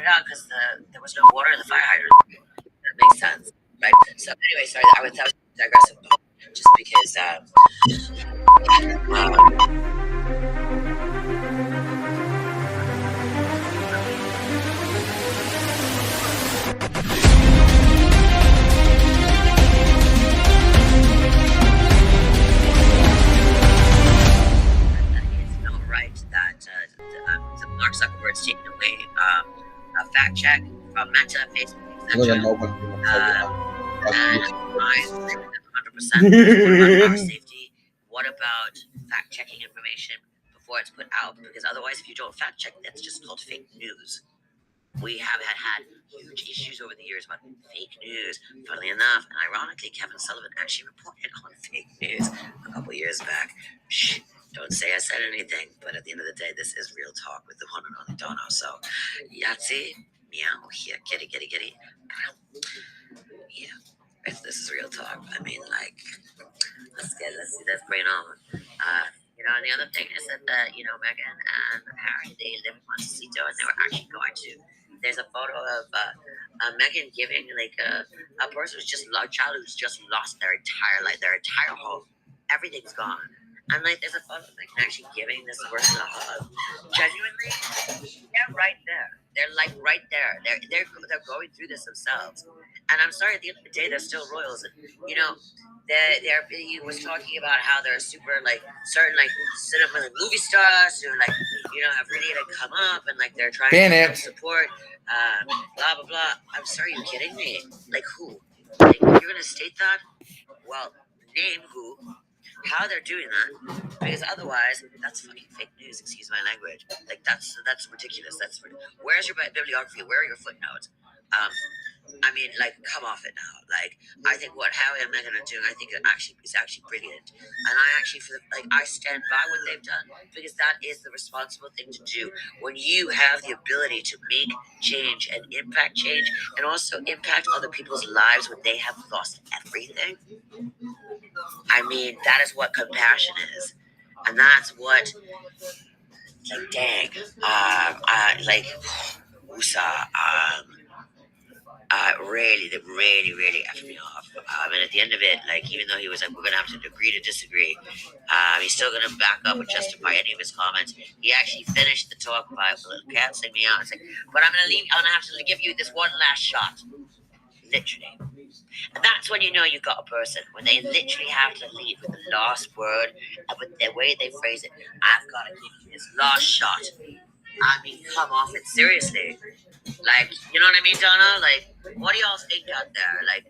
out because there was no water in the fire hydrant. That makes sense, right? So anyway, sorry, that was digressive, just because. Mark Zuckerberg's taking away a fact check from Meta, Facebook, etc. And 100% safety. What about fact checking information before it's put out? Because otherwise, if you don't fact check, that's just called fake news. We have had huge issues over the years about fake news. Funnily enough, and ironically, Kevin Sullivan actually reported on fake news a couple years back. Shh, don't say I said anything, but at the end of the day, this is real talk with the one and only Dono. So, Yahtzee, meow, here, kitty, kitty, kitty. Yeah, if this is real talk, I mean, like, let's bring it on. And the other thing is that, Meghan and Harry, they live in Montecito, and they were actually going to. There's a photo of Meghan giving, like, a person who's just a child who's just lost their entire life, their entire home. Everything's gone. And, like, there's a photo of Meghan actually giving this person a hug. Genuinely, they're right there. They're, like, right there. They're going through this themselves. And I'm sorry, at the end of the day, they're still royals. And, he was talking about how they're super, like, certain, like, cinema, like, movie stars who, like, have really, like, come up and, like, they're trying to support, blah, blah, blah. I'm sorry, are you kidding me? Like, who? Like, you're going to state that? Well, name who, how they're doing that, because otherwise, that's fucking fake news, excuse my language. Like, that's ridiculous. Where's your bibliography? Where are your footnotes? I mean, like, come off it now. Like, I think what Harry and Meghan are doing, I think is actually brilliant. And I stand by what they've done, because that is the responsible thing to do. When you have the ability to make change and impact change, and also impact other people's lives when they have lost everything. I mean, that is what compassion is. And that's what, like, dang, really effed me off. And at the end of it, like, even though he was like, we're going to have to agree to disagree, he's still going to back up and justify any of his comments. He actually finished the talk by canceling me out and saying, but I'm going to have to give you this one last shot. Literally. And that's when you know you've got a person, when they literally have to leave with the last word, and with the way they phrase it, I've got to give you this last shot. I mean, come off it, seriously. Like, you know what I mean, Donna? Like, what do y'all think out there? Like,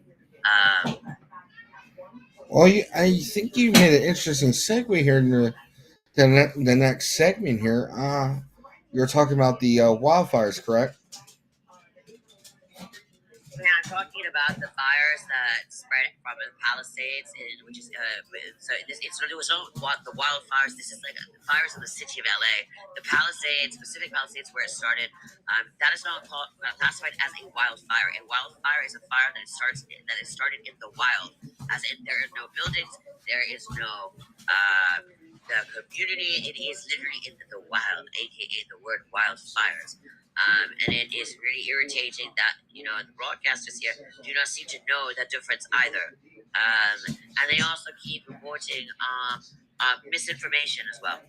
well, I think you made an interesting segue here in the next segment here. You're talking about the wildfires, correct? Yeah, I'm talking about the fires that spread from the Palisades, which is it was not the wildfires. This is like the fires in the city of LA. The Palisades, Pacific Palisades, where it started. That is not classified as a wildfire. A wildfire is a fire that is started in the wild, as in there are no buildings, there is no the community. It is literally in the wild, aka the word wildfires. And it is really irritating that, the broadcasters here do not seem to know that difference either. And they also keep reporting misinformation as well.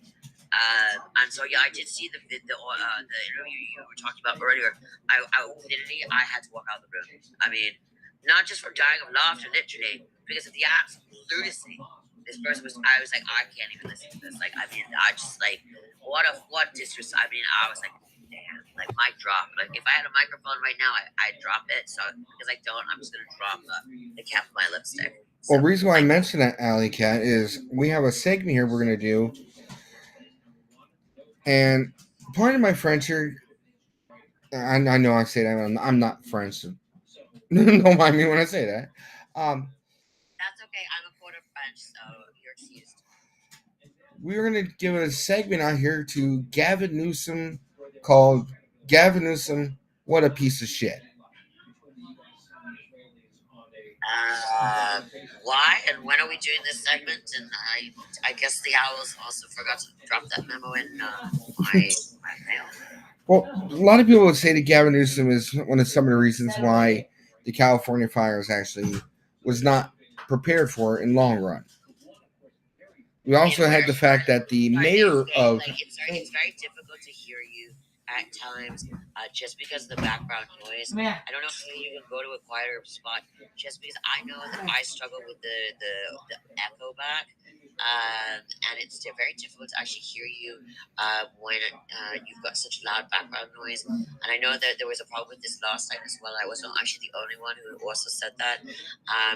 And so, yeah, I did see the interview you were talking about earlier. I had to walk out of the room. I mean, not just from dying of laughter, literally, because of the absolute lunacy. This person I was like, I can't even listen to this. Like, I mean, I just, like, what disrespect. I mean, I was like, damn, like, mic drop. Like, if I had a microphone right now, I'd drop it. So, because I don't, I'm just going to drop the cap of my lipstick. So, well, the reason why I mentioned that, Alley Cat, is we have a segment here we're going to do. And part of my French here, I know I say that, I'm not French. So don't mind me when I say that. That's okay. I'm a quarter French, so you're excused. We're going to give a segment out here to Gavin Newsom called Gavin Newsom, What a Piece of Shit. Why and when are we doing this segment? And I guess the Owls also forgot to drop that memo in my mail. Well, a lot of people would say that Gavin Newsom is one of some of the reasons why the California fires actually was not prepared for in long run. We also had the fact that the mayor of It's very difficult to hear you at times, just because of the background noise. I don't know if you can go to a quieter spot, just because I know that I struggle with the echo back. And it's very difficult to actually hear you when you've got such loud background noise. And I know that there was a problem with this last time as well. I wasn't actually the only one who also said that.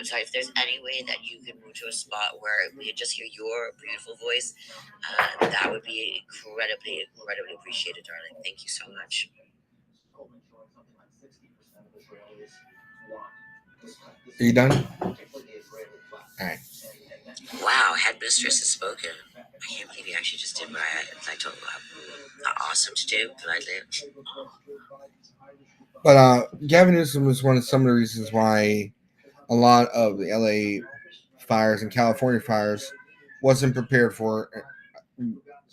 So if there's any way that you can move to a spot where we can just hear your beautiful voice, that would be incredibly appreciated, darling. Thank you so much. Are you done? All right. Wow, headmistress has spoken. I can't believe you actually just did what I told you awesome to do, politely. But Gavin Newsom was one of some of the reasons why a lot of the LA fires and California fires wasn't prepared for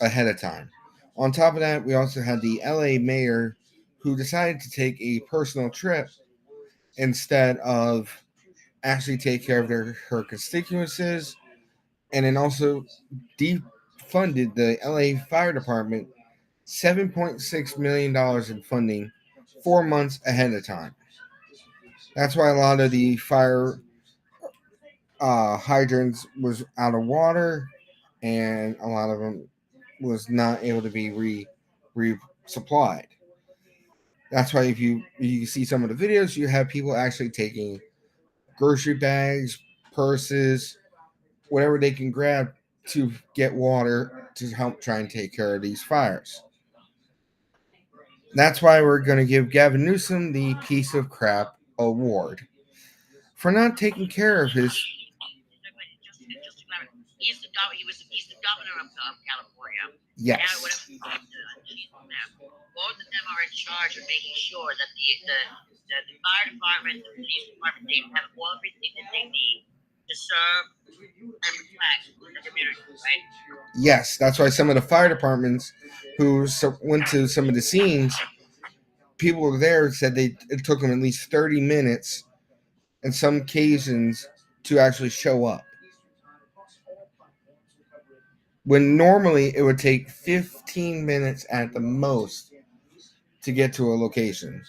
ahead of time. On top of that, we also had the LA mayor who decided to take a personal trip instead of actually take care of her constituencies, and then also defunded the LA Fire Department $7.6 million in funding 4 months ahead of time. That's why a lot of the fire hydrants was out of water, and a lot of them was not able to be resupplied. That's why if you see some of the videos, you have people actually taking grocery bags, purses, whatever they can grab to get water to help try and take care of these fires. That's why we're going to give Gavin Newsom the Piece of Crap Award for not taking care of his. He's the governor of California. Yes. Both of them are in charge of making sure that the fire department, the police department, they have everything that they need to serve and protect the community, right? Yes, that's why some of the fire departments who went to some of the scenes, people there said it took them at least 30 minutes in some occasions to actually show up. When normally it would take 15 minutes at the most to get to a location.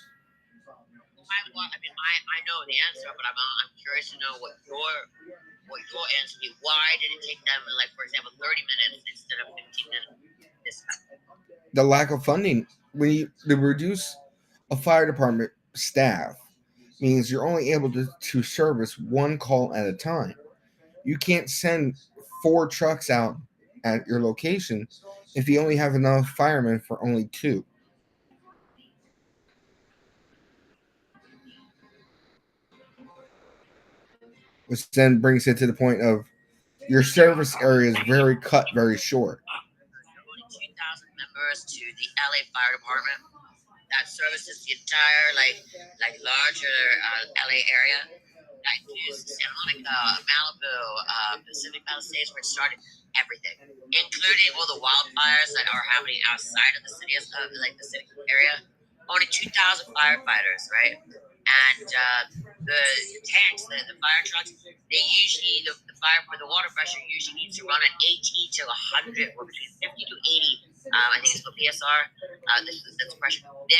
I know the answer, but I'm curious to know what your answer is. Why did it take them, like, for example, 30 minutes instead of 15 minutes this time? The lack of funding. When you reduce a fire department staff means you're only able to service one call at a time. You can't send 4 trucks out at your location if you only have enough firemen for only 2. Which then brings it to the point of your service area is very short. Only 2,000 members to the LA Fire Department that services the entire larger LA area. That includes Santa Monica, Malibu, Pacific Palisades, where it started. Everything, including all the wildfires that are happening outside of the city, the city area. Only 2,000 firefighters, right? And the tanks, the fire trucks, they usually the water pressure usually needs to run at 80 to 100, or between 50 to 80. I think it's for PSR. That's pressure. They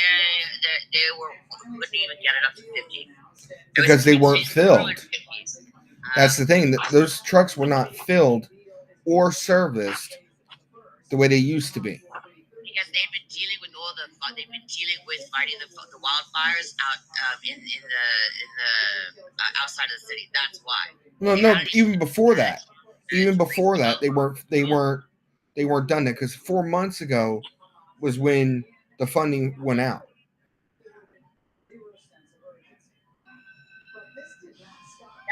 couldn't even get it up to 50 because they weren't filled. That's the thing. That those trucks were not filled or serviced the way they used to be. Because they've been dealing with fighting the wildfires out in the outside of the city. That's why. No. Even before that, they weren't done that, because 4 months ago was when the funding went out.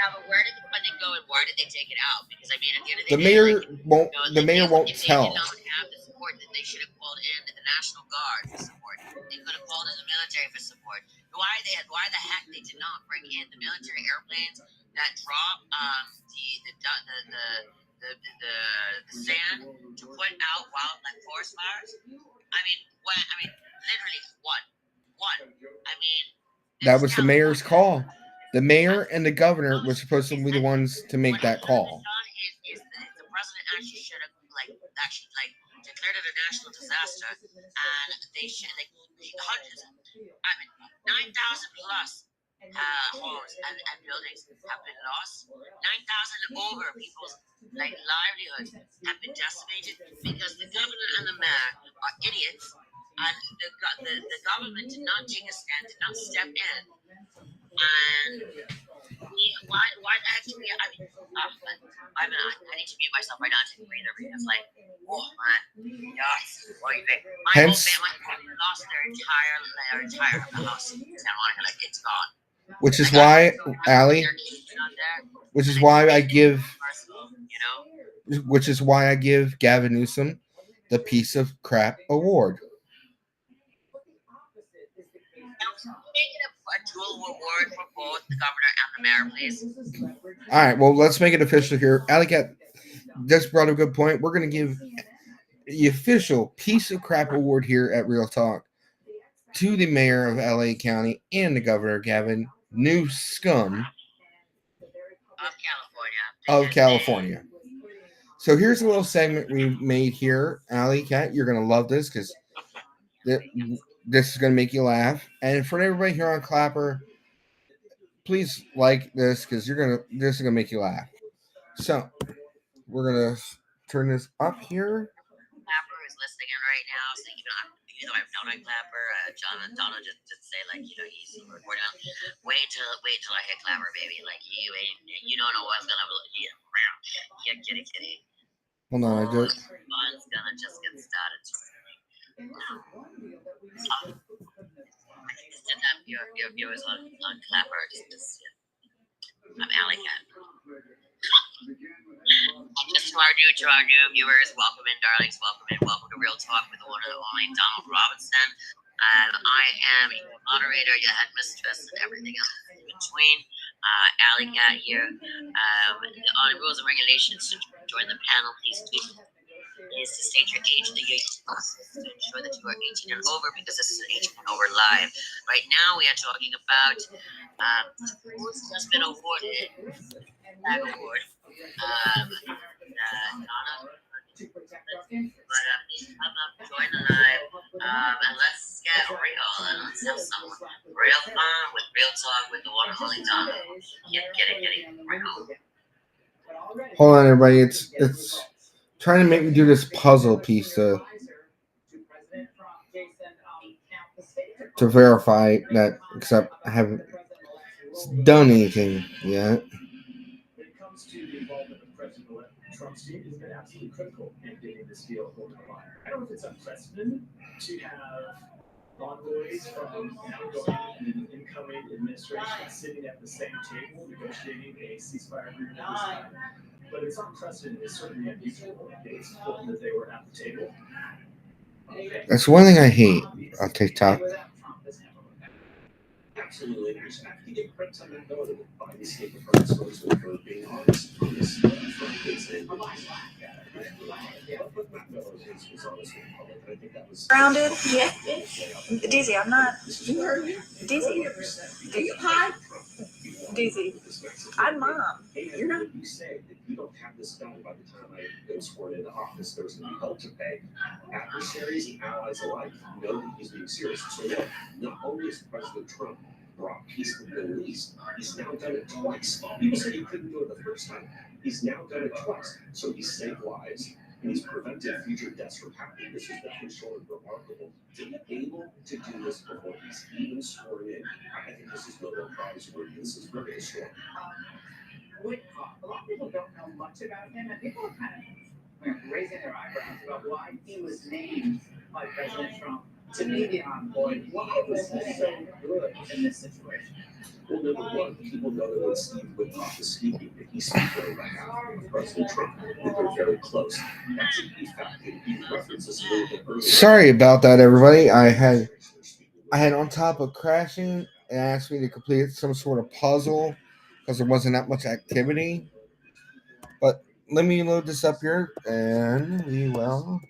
Yeah, but where did the funding go and why did they take it out? Because I mean, at the end of the mayor won't. The mayor won't tell. If they did not have the support, then they should have called in the National Guard for support. They could have called in the military for support. Why the heck they did not bring in the military airplanes that drop the sand to put out forest fires? I mean, Literally one. I mean, That it's was the mayor's California. call. The mayor and the governor were supposed to be the ones to make that call. The president actually should have like declared it a national disaster, and they should like hundreds, I mean, 9,000 plus homes and buildings have been lost. 9,000 over people's like livelihoods have been decimated because the governor and the mayor are idiots, and the government did not take a stand, did not step in, and why actually I mean I need to mute myself right now to take a breather because like oh man yes what do you think my whole Hence, family lost their entire house in Santa Monica, like it's gone. which is Like, why, Allie, their kids are not there, which and is it's why I really give, personal, you know. which is why I give Gavin Newsom the piece of crap award. Make it a dual award for both the governor and the mayor, please. All right, well, let's make it official here. Allie Cat just brought a good point. We're going to give the official piece of crap award here at Real Talk to the mayor of LA County and the governor, Gavin Newsom of California. So here's a little segment we made here, Allie Cat. You're gonna love this because this is gonna make you laugh. And for everybody here on Clapper, please like this because this is gonna make you laugh. So we're gonna turn this up here. Clapper who's listening in right now, so even though I've known on Clapper, Donald just say like he's recording on. Wait till I hit Clapper, baby. Like you don't know what's gonna yeah, kitty. Hold on, I just. Mine's gonna just get started. I think just didn't have your viewers on Clapper. I'm Alley Cat. Just to our new viewers, welcome in, darlings. Welcome to Real Talk with the one and only Donald Robinson. And I am your moderator, your headmistress, and everything else in between. Alley Cat here. On rules and regulations to join the panel, please is to state your age and your to ensure that you are 18 and over because this is an 18 and over live. Right now, we are talking about who's just been awarded that award. Donna, but please come up, join the live, and let's get real and let's have some real fun with real talk with the one and only Donna. Get it, real. Hold on, everybody. It's trying to make me do this puzzle piece to verify that, except I haven't done anything yet. Trump's team has been absolutely critical in getting this deal over the line. I don't know if it's unprecedented to have envoys from an outgoing and incoming administration sitting at the same table negotiating a ceasefire agreement at this time. But it's unprecedented. It's certainly unusual. It's important that they were at the table. That's one thing I hate on TikTok. Absolutely. I think it breaks on that note of Biden speaking for his spokesman for being honest on this front. Grounded? Yeah. DZ, I'm not. DZ. Hi. DZ. I'm mom. You're not. You say that you don't have this done by the time I go sworn into office. There's going to be hell to pay. Adversaries and allies alike know that he's being serious. So not only is President Trump brought peace to the Middle East, he's now done it twice. People said he couldn't do it the first time. He's now done it twice. So he's saved lives and he's prevented future deaths from happening. This is definitely short and remarkable. To be able to do this before he's even sworn in, I think this is Nobel Prize worthy. This is really historic. A lot of people don't know much about him, and people are kind of raising their eyebrows about why he was named by President Trump to be the envoy. Why was he so good in this situation? Well, number one, people know that when Steve Witkoff is speaking, that he's speaking on behalf of President Trump, that they're very close. That's a key fact, and he references a little bit earlier. Sorry about that, everybody. I had on top of crashing and asked me to complete some sort of puzzle because there wasn't that much activity. But let me load this up here, and we will.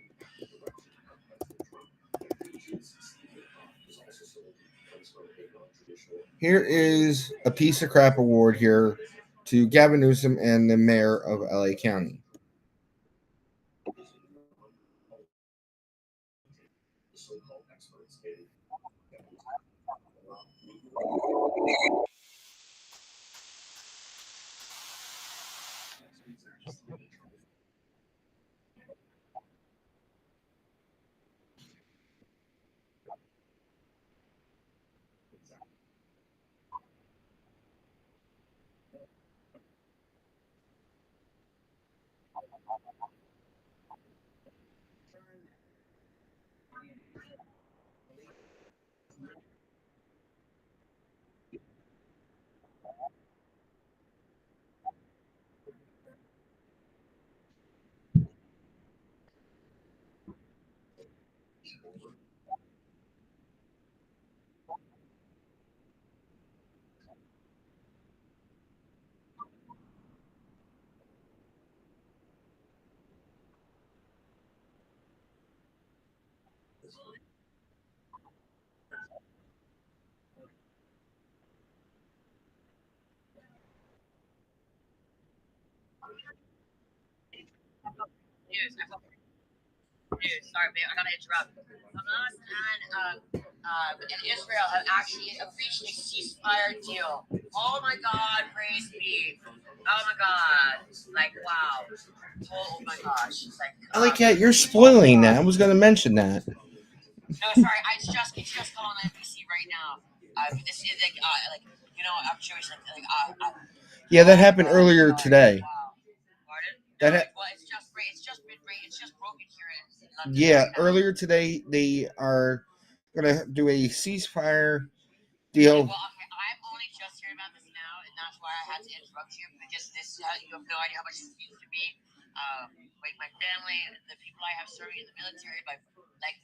Here is a piece of crap award here to Gavin Newsom and the mayor of LA County. News. News. Sorry, babe. I gotta interrupt. Hamas and Israel have actually reached a ceasefire deal. Oh my God, praise be. Oh my God, like wow. Oh my gosh, like. LA Cat, you're spoiling that. I was going to mention that. No, sorry, it's just called on NBC right now. This is like I'm Jewish, Yeah, that happened earlier today. Wow. Pardon? That No, ha- well, it's just broken here in London. yeah, Right now. earlier today they are going to do a ceasefire deal. Well, okay, I'm only just hearing about this now, and that's why I had to interrupt you because you have no idea how much this means to me. Like my family, the people I have serving in the military, like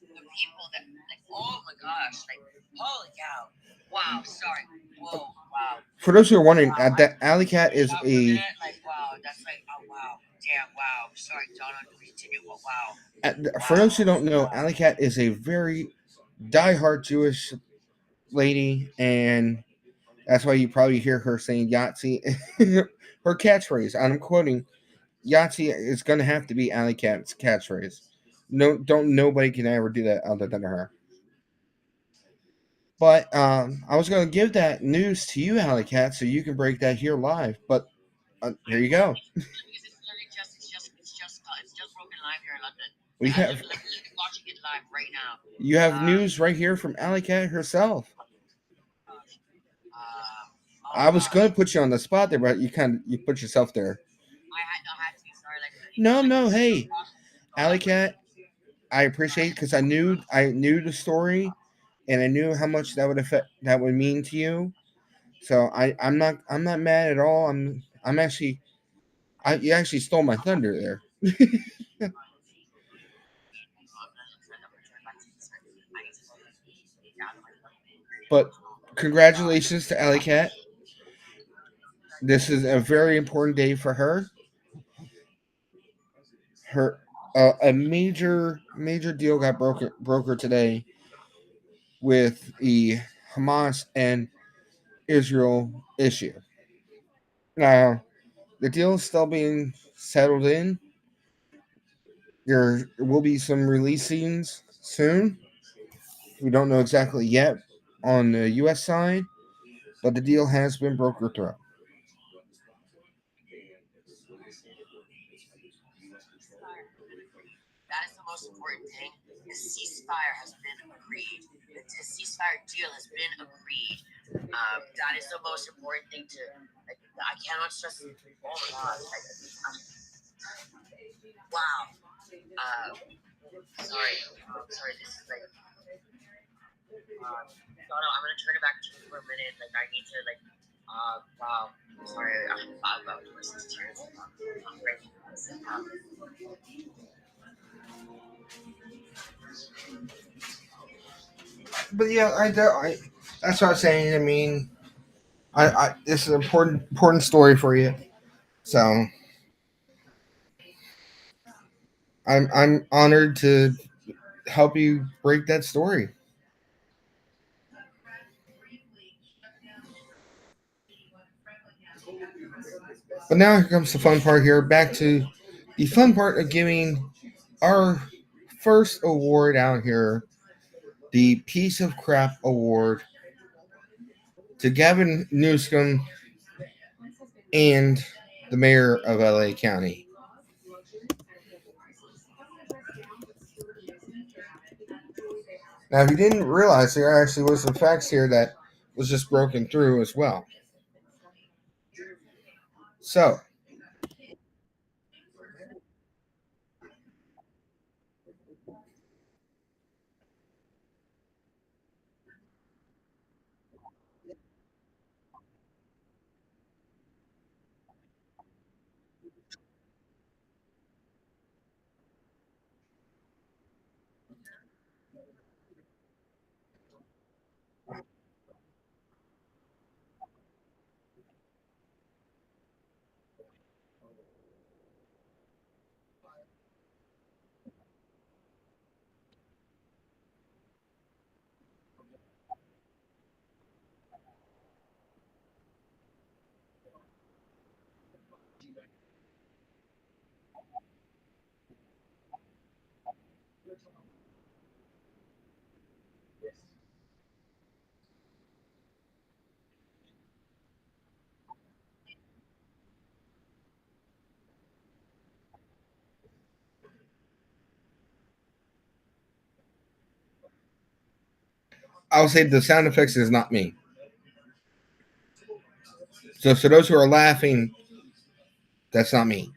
the people that, like, oh my gosh, like, holy cow, wow, sorry, whoa, wow. For those who are wondering, Wow, that Alley Cat is for a a. minute, like, wow, that's like, oh wow, damn, wow, sorry, Donna, continue, oh wow. For those who don't know, Alley Cat is a very diehard Jewish lady, and that's why you probably hear her saying Yahtzee. Her catchphrase, I'm quoting, Yahtzee is going to have to be Alley Cat's catchphrase. No, don't nobody can ever do that other than her. But I was going to give that news to you, Alley Cat, so you can break that here live. But here you go. It's just broken live here in London. We I'm have literally watching it live right now. you have news right here from Alley Cat herself. I was going to put you on the spot there, but you put yourself there. I had to. Sorry, No. Hey, Alley Cat, I appreciate because I knew the story, and I knew how much that would mean to you. So I'm not mad at all. I'm actually you actually stole my thunder there. But congratulations to Alley Cat. This is a very important day for her. Her a major deal got broker today with the Hamas and Israel issue. Now the deal is still being settled in. There will be some release scenes soon. We don't know exactly yet on the U.S. side, but the deal has been brokered through. That is the most important thing. The ceasefire has been agreed. The ceasefire deal has been agreed. That is the most important thing to. Like, I cannot stress. Oh my God! Wow. Sorry. This is like. No, I'm gonna turn it back to you for a minute. Like, I need to like. Wow. Sorry, I'm about to listen to tears. But yeah, I that's what I'm saying. I mean, this is an important story for you. So I'm honored to help you break that story. But now here comes the fun part here. Back to the fun part of giving our first award out here, the Piece of Crap Award, to Gavin Newsom and the mayor of LA County. Now, if you didn't realize, there actually was some facts here that was just broken through as well. So, I'll say the sound effects is not me. So those who are laughing, that's not me.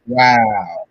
Wow.